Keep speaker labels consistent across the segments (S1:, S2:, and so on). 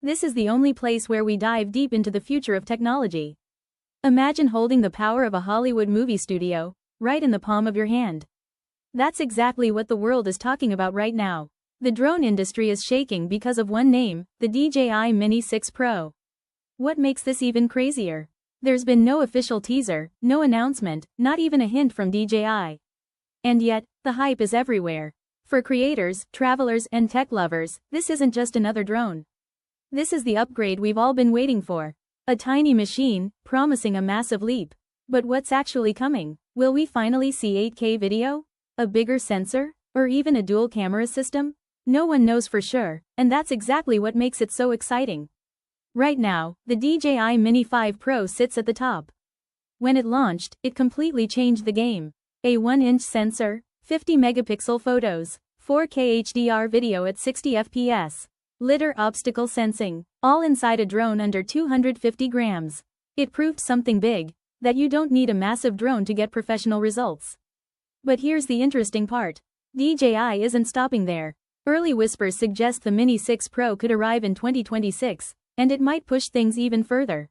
S1: This is the only place where we dive deep into the future of technology. Imagine holding the power of a Hollywood movie studio right in the palm of your hand. That's exactly what the world is talking about right now. The drone industry is shaking because of one name, the DJI Mini 6 Pro. What makes this even crazier? There's been no official teaser, no announcement, not even a hint from DJI. And yet, the hype is everywhere. For creators, travelers, and tech lovers, this isn't just another drone. This is the upgrade we've all been waiting for. A tiny machine, promising a massive leap. But what's actually coming? Will we finally see 8K video? A bigger sensor? Or even a dual camera system? No one knows for sure, and that's exactly what makes it so exciting. Right now, the DJI Mini 5 Pro sits at the top. When it launched, it completely changed the game. A 1-inch sensor, 50-megapixel photos, 4K HDR video at 60 FPS, lidar obstacle sensing, all inside a drone under 250 grams. It proved something big, that you don't need a massive drone to get professional results. But here's the interesting part. DJI isn't stopping there. Early whispers suggest the Mini 6 Pro could arrive in 2026, and it might push things even further.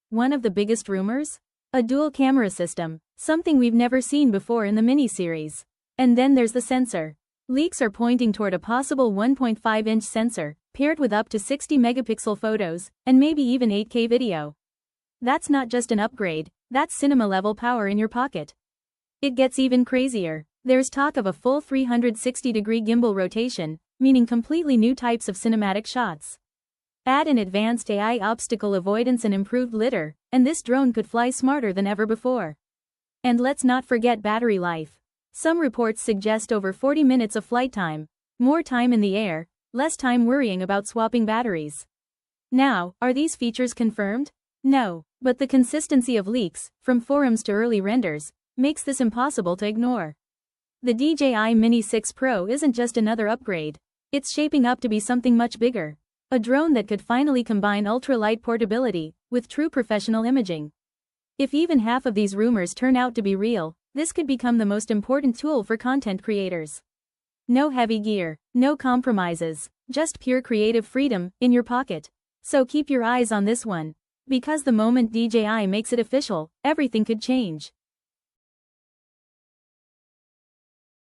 S1: One of the biggest rumors? A dual camera system, something we've never seen before in the Mini series. And then there's the sensor. Leaks are pointing toward a possible 1.5-inch sensor, paired with up to 60-megapixel photos, and maybe even 8K video. That's not just an upgrade, that's cinema-level power in your pocket. It gets even crazier. There's talk of a full 360-degree gimbal rotation, meaning completely new types of cinematic shots. Add an advanced AI obstacle avoidance and improved lidar, and this drone could fly smarter than ever before. And let's not forget battery life. Some reports suggest over 40 minutes of flight time, more time in the air, less time worrying about swapping batteries. Now, are these features confirmed? No, but the consistency of leaks, from forums to early renders, makes this impossible to ignore. The DJI Mini 6 Pro isn't just another upgrade. It's shaping up to be something much bigger. A drone that could finally combine ultralight portability with true professional imaging. If even half of these rumors turn out to be real, this could become the most important tool for content creators. No heavy gear, no compromises, just pure creative freedom in your pocket. So keep your eyes on this one. Because the moment DJI makes it official, everything could change.